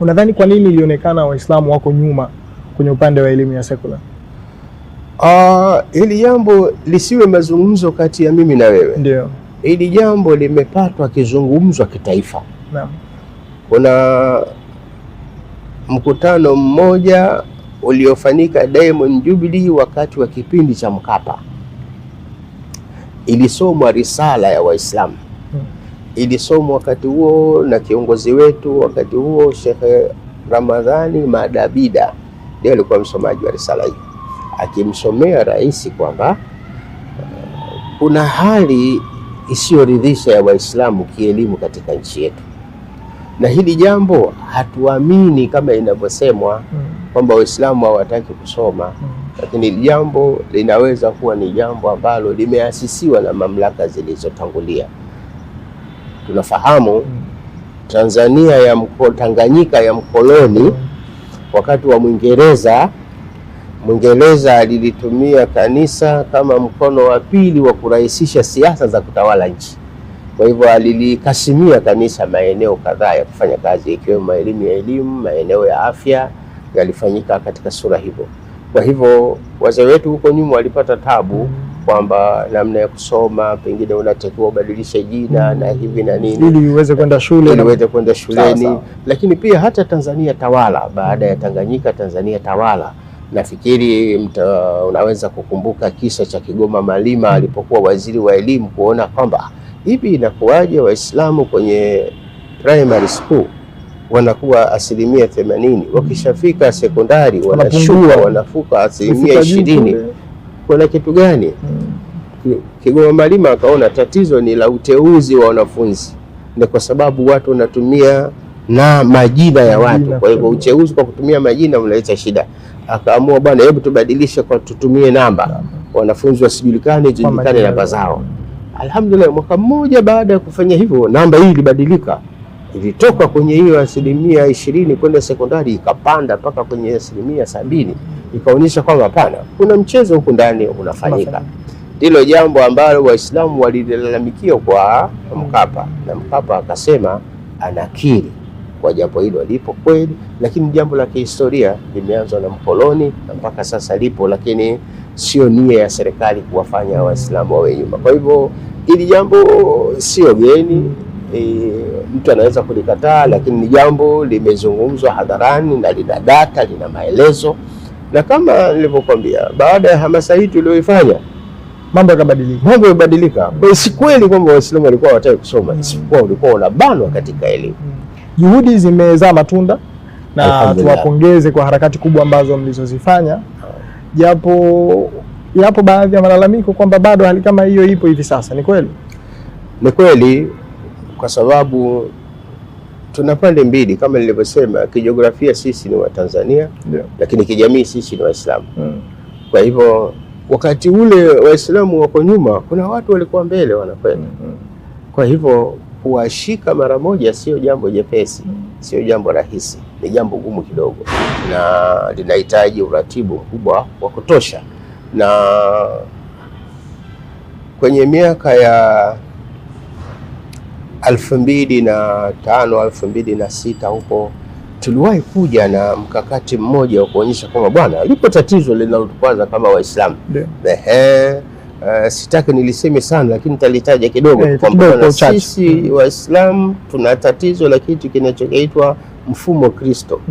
Unadhani kwa nini ilionekana Waislamu wako nyuma kwenye upande wa elimu ya sekula? Hili jambo lisiwe mazungumzo kati ya mimi na wewe. Ndio. Hili jambo limepatwa kizungumzwa kitaifa. Naam. Kuna mkutano mmoja uliofanyika Diamond Jubilee wakati wa kipindi cha Mkapa. Ilisomwa risala ya Waislamu. Ilisomwa wakati huo na kiongozi wetu wakati huo Sheikh Ramadhani Madabida, ndiye alikuwa msomaji wa risala hii, akimsomea rais kwamba kuna hali isiyoridhisha ya Waislamu kielimu katika nchi yetu, na hili jambo hatuamini kama inavyosemwa kwamba Waislamu hawataki kusoma, lakini hili jambo linaweza kuwa ni jambo ambalo limeasisiwa na mamlaka zilizotangulia. Tunafahamu Tanzania Tanganyika ya mkoloni wakati wa Mwingereza alilitumia kanisa kama mkono wa pili wa kurahisisha siasa za kutawala nchi. Kwa hivyo alilikasimia kanisa maeneo kadhaa ya kufanya kazi, ikiwemo elimu, maeneo ya afya yalifanyika katika sura hivyo. Kwa hivyo wazee wetu huko nyuma walipata tabu kwamba namna ya kusoma pengine unatakiwa ubadilishe jina na hivi na nini ili uweze kwenda shule, ili uweze kwenda shuleni. Lakini pia hata Tanzania tawala baada ya Tanganyika Tanzania tawala, nafikiri unaweza kukumbuka kisa cha Kigoma Malima alipokuwa waziri wa elimu, kuona kwamba hivi inakuwaje Waislamu kwenye primary school wanakuwa 80%, wakishafika sekondari wanashuka wanafuka 20%. Kuna kitu gani? Kigoma Malima akaona tatizo ni la uteuzi wa wanafunzi, ni kwa sababu watu wanatumia na majina ya watu. Kwa hivyo uteuzi kwa kutumia majina unaleta shida. Akaamua bwana, hebu tubadilishe kwa tutumie namba, wanafunzi wasijulikane, julikane namba zao. Alhamdulillah, mwaka mmoja baada ya kufanya hivyo, namba hii ilibadilika, ilitoka kwenye hiyo 20% kwenda sekondari ikapanda mpaka kwenye 70%, ikaonyesha kwamba hapana, kuna mchezo huku ndani unafanyika. Ndilo jambo ambalo Waislamu walilalamikia kwa Mkapa, na Mkapa akasema anakiri kwa jambo hilo lipo kweli, lakini jambo la kihistoria limeanzwa na mkoloni na mpaka sasa lipo, lakini sio nia ya serikali kuwafanya Waislamu wawe nyuma. Kwa hivyo hili jambo sio geni, mtu anaweza kulikataa, lakini ni jambo limezungumzwa hadharani na lina data, lina maelezo, na kama nilivyokuambia, baada ya hamasa hii tulioifanya mambo yakabadilika. Mambo yabadilika. Kwa hiyo si kweli kwamba Waislamu walikuwa hawataka kusoma, isipokuwa walikuwa wanabanwa katika elimu. Juhudi zimezaa matunda na tuwapongeze kwa harakati kubwa ambazo mlizozifanya, japo yapo baadhi ya malalamiko kwamba bado hali kama hiyo ipo hivi sasa. Ni kweli? Ni kweli, kwa sababu tuna pande mbili kama nilivyosema. Kijiografia sisi ni Watanzania, lakini kijamii sisi ni Waislamu. Kwa hivyo wakati ule Waislamu wako nyuma, kuna watu walikuwa mbele wanakwenda. Kwa hivyo kuwashika mara moja sio jambo jepesi, sio jambo rahisi, ni jambo gumu kidogo, na linahitaji uratibu mkubwa wa kutosha. Na kwenye miaka ya 2005 2006 huko tuliwahi kuja na mkakati mmoja wa kuonyesha kwamba bwana, lipo tatizo linalotukwaza kama Waislamu. Sitaki niliseme sana, lakini nitalitaja kidogo. Kwa sisi Waislamu tuna tatizo la kitu kinachoitwa mfumo Kristo.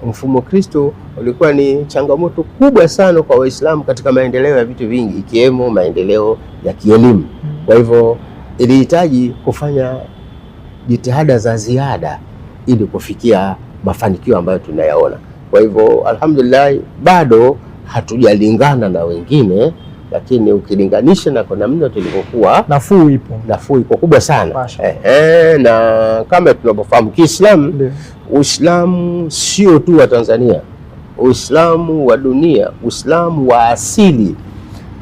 Mfumo Kristo ulikuwa ni changamoto kubwa sana kwa Waislamu katika maendeleo ya vitu vingi, ikiwemo maendeleo ya kielimu. Kwa hivyo ilihitaji kufanya jitihada za ziada ili kufikia mafanikio ambayo tunayaona. Kwa hivyo alhamdulillah, bado hatujalingana na wengine, lakini ukilinganisha na kwa namna tulivyokuwa, nafuu ipo kubwa sana. Na kama tunavyofahamu Kiislamu, Uislamu sio tu wa Tanzania, Uislamu wa dunia, Uislamu wa asili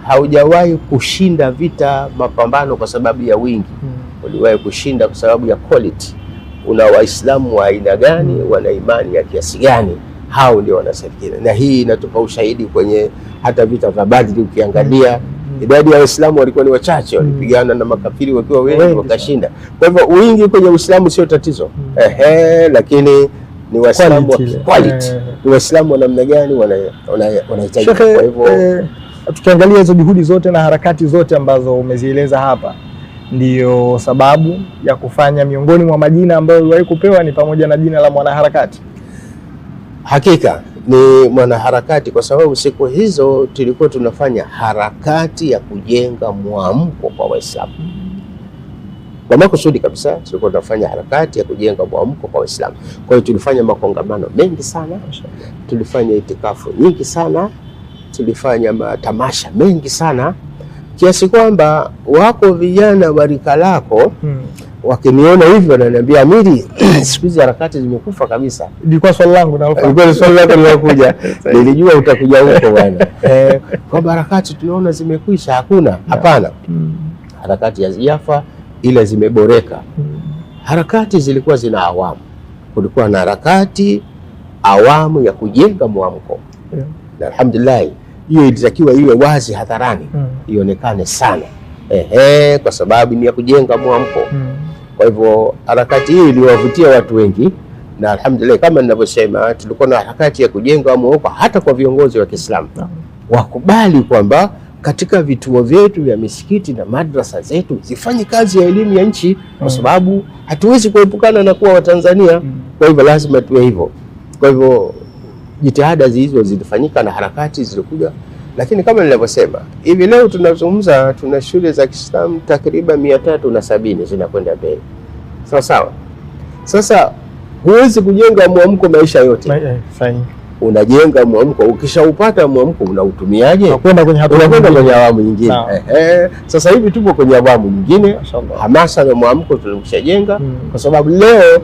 haujawahi kushinda vita, mapambano kwa sababu ya wingi. Uliwahi kushinda kwa sababu ya quality. Una Waislamu wa aina gani, wana imani ya kiasi gani, hao ndio wanasaidiana. Na hii inatupa ushahidi kwenye hata vita vya Badri. Ukiangalia idadi ya Waislamu walikuwa ni wachache, walipigana na makafiri wakiwa wengi wakashinda. Kwa hivyo wingi kwenye Uislamu sio tatizo. Lakini ni Waislamu quality, ni Waislamu wa namna gani wanahitaji. Kwa hivyo tukiangalia hizo juhudi zote na harakati zote ambazo umezieleza hapa, ndiyo sababu ya kufanya miongoni mwa majina ambayo uliwahi kupewa ni pamoja na jina la mwanaharakati. Hakika ni mwanaharakati kwa sababu siku hizo tulikuwa tunafanya harakati ya kujenga mwamko kwa Waislamu. Kwa makusudi kabisa tulikuwa tunafanya harakati ya kujenga mwamko kwa Waislamu. Kwa hiyo tulifanya makongamano mengi sana, tulifanya itikafu nyingi sana, tulifanya matamasha mengi sana, kiasi kwamba wako vijana wa rika lako wakiniona hivyo wananiambia, Amiri, siku hizi harakati zimekufa kabisa. Ilikuwa swali langu na ilikuwa swali lako lilokuja. Nilijua utakuja huko bwana. Kwa harakati tunaona zimekwisha, hakuna. Hapana. Harakati hazijafa, ila zimeboreka. Harakati zilikuwa zina awamu. Kulikuwa na harakati awamu ya kujenga mwamko. Na alhamdulillah hiyo ilitakiwa iwe wazi hadharani, ionekane sana. Kwa sababu ni ya kujenga mwamko. Kwa hivyo harakati hii iliwavutia watu wengi, na alhamdulillah kama ninavyosema, tulikuwa na harakati ya kujenga mwamko hata kwa viongozi wa Kiislamu wakubali kwamba katika vituo vyetu vya misikiti na madrasa zetu zifanye kazi ya elimu ya nchi, kwa sababu hatuwezi kuepukana na kuwa Watanzania. Kwa hivyo lazima tuwe hivyo. Kwa hivyo jitihada hizo zilifanyika na harakati zilikuja, lakini kama nilivyosema, hivi leo tunazungumza, tuna shule za Kiislamu takriban 370 zinakwenda mbele. Sawa sawa. Sasa huwezi kujenga mwamko maisha yote. Unajenga mwamko, ukishaupata mwamko unautumiaje? Unakwenda kwenye awamu nyingine. Sasa hivi tupo kwenye awamu nyingine. Hamasa na mwamko tulishajenga, kwa sababu leo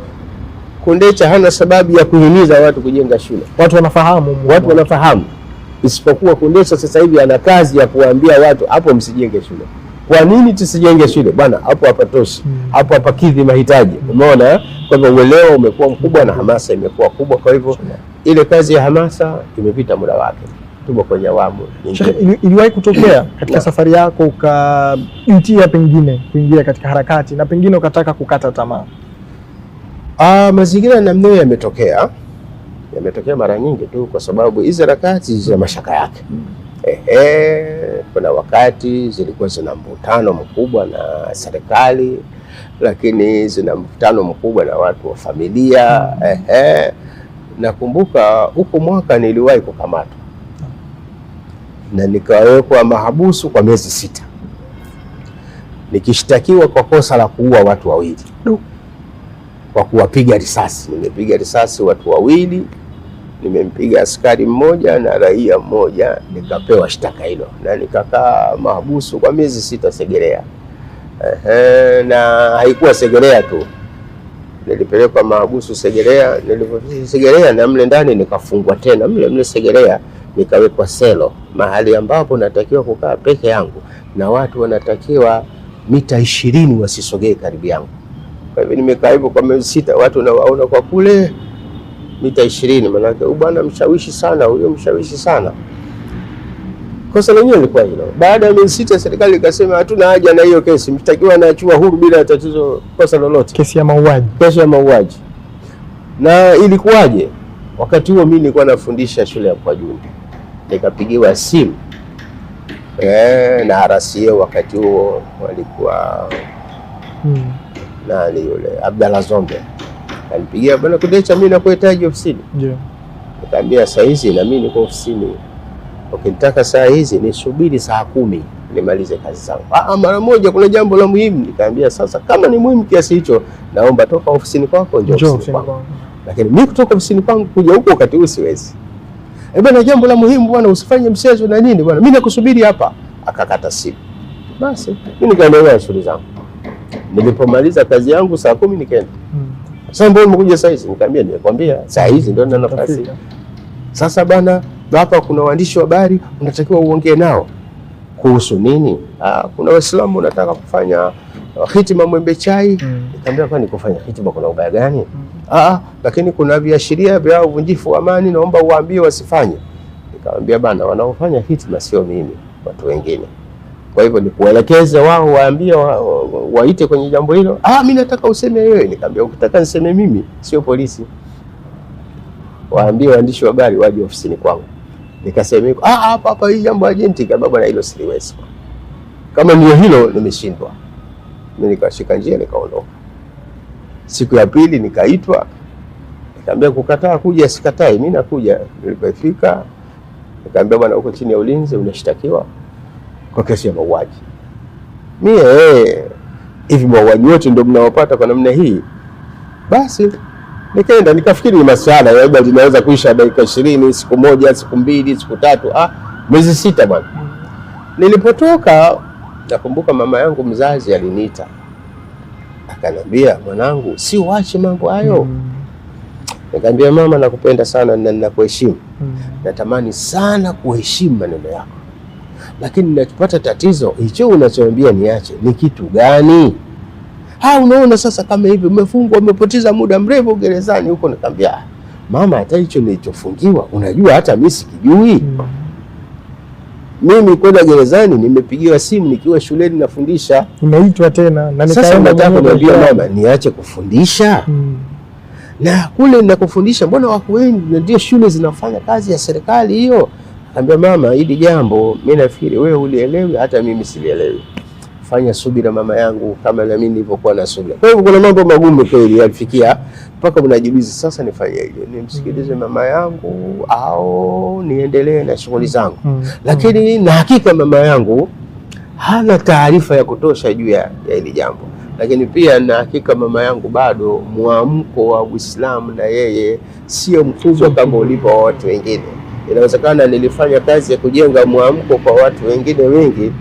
Kundecha hana sababu ya kuhimiza watu kujenga shule. Watu wanafahamu. Isipokuwa Kundecha sasa hivi ana kazi ya kuambia watu hapo msijenge shule. Kwa nini tusijenge shule? Bwana, hapo hapatoshi. Hapo hapakidhi mahitaji. Umeona? Kwa hivyo uelewa umekuwa mkubwa na hamasa imekuwa kubwa. Kwa hivyo ile kazi ya hamasa imepita muda wake. Tupo kwenye awamu nyingine. Iliwahi kutokea katika safari yako ukajutia pengine kuingia katika harakati na pengine ukataka kukata tamaa? Mazingira namna hiyo yametokea mara nyingi tu, kwa sababu hizi harakati zina mashaka yake. Kuna wakati zilikuwa zina mvutano mkubwa na serikali, lakini zina mvutano mkubwa na watu wa familia. Nakumbuka huko mwaka niliwahi kukamatwa na nikawekwa mahabusu kwa miezi 6 nikishtakiwa kwa kosa la kuua watu wawili. Kwa kuwapiga risasi. Nimepiga risasi watu wawili, nimempiga askari mmoja na raia mmoja, nikapewa shtaka hilo na nikakaa mahabusu kwa miezi 6 Segerea. Na haikuwa Segerea tu, nilipelekwa mahabusu Segerea. Nilipofika Segerea na mle ndani nikafungwa tena mle Segerea, nikawekwa selo, mahali ambapo natakiwa kukaa peke yangu na watu wanatakiwa mita 20 wasisogee karibu yangu. Kwa hivyo nimekaa hivyo kwa miezi 6, watu nawaona kwa kule mita 20, manake bwana mshawishi sana, huyo mshawishi sana. Kosa lenyewe lilikuwa hilo. Baada ya miezi 6 serikali ikasema hatuna haja na hiyo kesi, mshtakiwa anaachwa huru bila tatizo, kosa lolote. Kesi ya mauaji. Na ilikuwaje? Wakati huo mimi nilikuwa nafundisha shule ya Mkwajuni. Nikapigiwa simu na RCA wakati huo walikuwa nani yule Abdalla Zombe. Alipigia, bwana Kundecha, mimi nakuhitaji ofisini. Nikamwambia saa hizi na mimi niko ofisini. Ukitaka saa hizi nisubiri saa 10 nimalize kazi zangu. Mara moja kuna jambo la muhimu. Nikamwambia sasa kama ni muhimu kiasi hicho, naomba toka ofisini kwako njoo ofisini kwangu. Lakini mimi kutoka ofisini kwangu kuja huko wakati huu siwezi. Bwana jambo la muhimu bwana, usifanye mchezo na nini bwana, mimi nakusubiri hapa. Akakata simu. Basi mimi nikaendelea shughuli zangu. Nilipomaliza kazi yangu saa 10 nikaenda. Sasa mbona umekuja saa hizi? Nikamwambia nimekwambia saa hizi ndio nina nafasi. Sasa bwana, hapa kuna waandishi wa habari unatakiwa uongee nao. Kuhusu nini? Kuna Waislamu unataka kufanya hitima Mwembe Chai. Nikamwambia kwani kufanya hitima kuna ubaya gani? Lakini kuna viashiria vya uvunjifu wa amani, naomba uwaambie wasifanye. Nikamwambia bana, wanaofanya hitima sio mimi, watu wengine. Kwa hivyo ni kuelekeza wao, waambie waite kwenye jambo hilo. Mimi nataka useme wewe. Nikamwambia ukitaka niseme mimi, sio polisi. waambie waandishi wa habari waje ofisini kwangu. Nikasema hapa hii jambo agenti, kama bwana hilo siliwezi. Kama ndio hilo nimeshindwa. Mimi nikashika njia nikaondoka. Siku ya pili nikaitwa, nikamwambia kukataa kuja sikatai, mimi nakuja. Nilipofika nikamwambia bwana, uko chini ya ulinzi, unashtakiwa kwa kesi ya mauaji. Mimi hivi mauaji wote ndio mnaopata kwa namna hii? Basi nikaenda nikafikiri ni masuala labda linaweza kuisha dakika 20, siku moja, siku mbili, siku tatu, miezi 6 bwana. Nilipotoka nakumbuka mama yangu mzazi aliniita. Akaniambia, mwanangu, si uache mambo hayo. Nikamwambia, mama, nakupenda sana na ninakuheshimu. Natamani sana kuheshimu maneno yako. Lakini ninapata tatizo, hicho unachoambia niache ni kitu gani? Unaona sasa kama hivi umefungwa, umepoteza muda mrefu gerezani huko. Nikamwambia, mama, hata hicho nilichofungiwa unajua hata mimi sikijui. Mimi kwenda gerezani nimepigiwa simu nikiwa shuleni nafundisha. Nimeitwa tena na sasa nataka kumwambia mama niache kufundisha. Na kule ninakofundisha mbona wako wengi, ndio shule zinafanya kazi ya serikali hiyo. Nikamwambia, mama, hili jambo mimi nafikiri wewe ulielewi, hata mimi silielewi. Fanya subira mama yangu kama na mimi nilivyokuwa na subira. Kwa hivyo kuna mambo magumu kweli yalifikia mpaka unajiuliza sasa nifanyeje? Nimsikilize mama yangu au niendelee na shughuli zangu? Lakini na hakika mama yangu hana taarifa ya kutosha juu ya hili jambo. Lakini pia na hakika mama yangu bado mwamko wa Uislamu na yeye sio mkubwa kama ulipo watu wengine. Inawezekana nilifanya kazi ya kujenga mwamko kwa watu wengine wengi,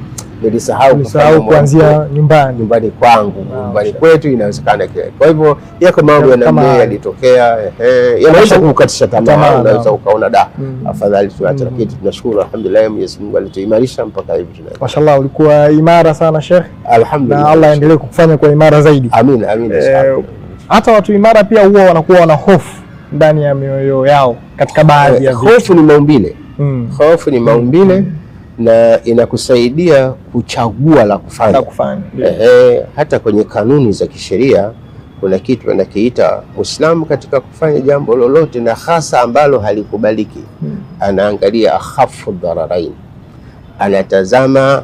nilisahau kuanzia nyumbani kwangu, nyumbani kwetu inawezekana kile. Kwa hivyo yako mambo yalitokea, yanaweza kukatisha tamaa, unaweza ukaona afadhali tuache, lakini tunashukuru alhamdulillah, Mwenyezi Mungu alituimarisha mpaka hivi tunaenda. Mashallah, ulikuwa imara sana Sheikh. Alhamdulillah. Na Allah aendelee kukufanya kwa imara zaidi. Amin. Hata watu imara pia huwa wanakuwa wana hofu ndani ya mioyo yao katika baadhi ya vitu. Hofu ni maumbile. Hofu ni maumbile. Na inakusaidia kuchagua la kufanya. Hata kwenye kanuni za kisheria kuna kitu wanakiita Muislamu katika kufanya jambo lolote na hasa ambalo halikubaliki, anaangalia akhafu dhararain, anatazama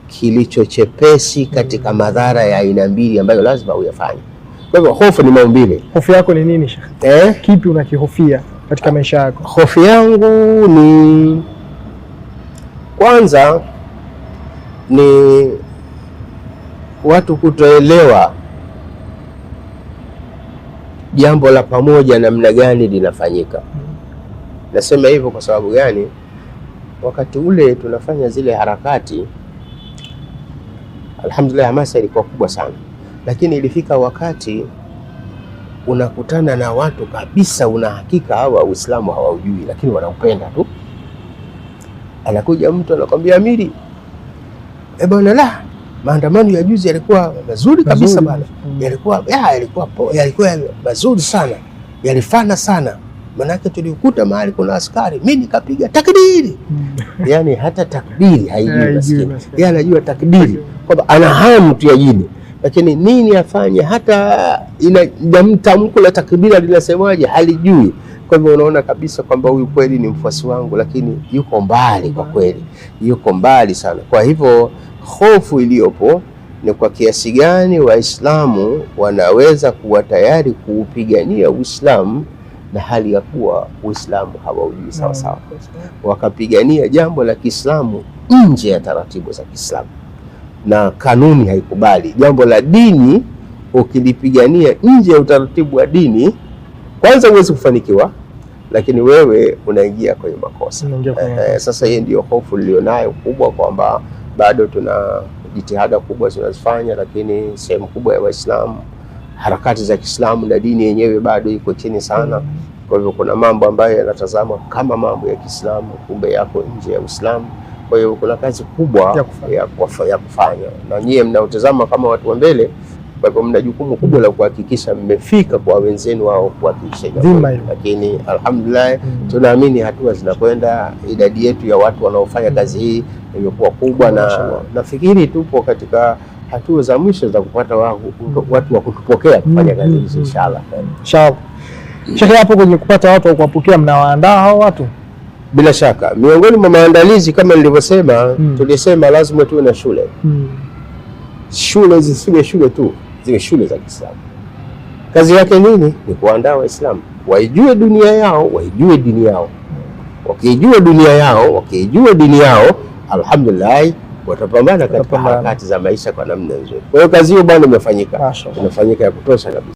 kilicho chepesi katika madhara ya aina mbili ambayo lazima uyafanye. Kwa hivyo hofu ni maumbile. Hofu yako ni nini Sheikh? Kipi unakihofia katika maisha yako? Hofu yangu ni kwanza ni watu kutoelewa jambo la pamoja namna gani linafanyika. Nasema hivyo kwa sababu gani? Wakati ule tunafanya zile harakati, alhamdulillah, hamasa ilikuwa kubwa sana, lakini ilifika wakati unakutana na watu kabisa una hakika hawa Uislamu hawaujui, lakini wanaupenda tu. Anakuja mtu anakwambia, Amiri, bwana, maandamano ya juzi yalikuwa mazuri kabisa bwana. Yalikuwa mazuri sana, yalifana sana. Manake tulikuta mahali kuna askari, mimi nikapiga takbiri. Yani hata takbiri haijui maskini. Yeye anajua takbiri kwamba ana hamu tu ya jini, lakini nini afanye, hata ina tamko la takbira linasemaje halijui. Kwa hivyo unaona kabisa kwamba huyu kweli ni mfuasi wangu, lakini yuko mbali, kwa kweli yuko mbali sana. Kwa hivyo hofu iliyopo ni kwa kiasi gani Waislamu wanaweza kuwa tayari kuupigania Uislamu na hali ya kuwa Uislamu hawaujui sawa sawa, wakapigania jambo la Kiislamu nje ya taratibu za Kiislamu na kanuni haikubali. Jambo la dini ukilipigania nje ya utaratibu wa dini, kwanza huwezi kufanikiwa, lakini wewe unaingia kwenye makosa. Sasa hii ndio hofu nilionayo kubwa, kwamba bado tuna jitihada kubwa zinazofanya, lakini sehemu kubwa ya Waislamu, harakati za Kiislamu na dini yenyewe bado iko chini sana. Kwa hivyo kuna mambo ambayo yanatazama kama mambo ya Kiislamu, kumbe yako nje ya Uislamu. Kwa hiyo kuna kazi kubwa ya kufanya, na nyie mnaotazama kama watu wa mbele, kwa hivyo mna jukumu kubwa la kuhakikisha mmefika kwa wenzenu wao kuhakikisha jambo. Lakini alhamdulillah, tunaamini hatua zinakwenda, idadi yetu ya watu wanaofanya kazi hii imekuwa kubwa, na nafikiri tupo katika hatua za mwisho za kupata watu wa kutupokea kufanya kazi hizi inshallah. Sheikh, hapo kwenye kupata watu wa kuwapokea mnawaandaa hao watu? Bila shaka miongoni mwa maandalizi kama nilivyosema, tulisema lazima tuwe na shule. Shule zisiwe shule tu, ziwe shule za Kiislamu. Kazi yake nini? Ni kuandaa Waislamu waijue dunia yao, waijue dini yao. Wakijua dunia yao, wakijua dini yao, alhamdulillah watapambana katika harakati za maisha kwa namna nzuri. Kwa hiyo kazi hiyo bwana imefanyika ya kutosha kabisa.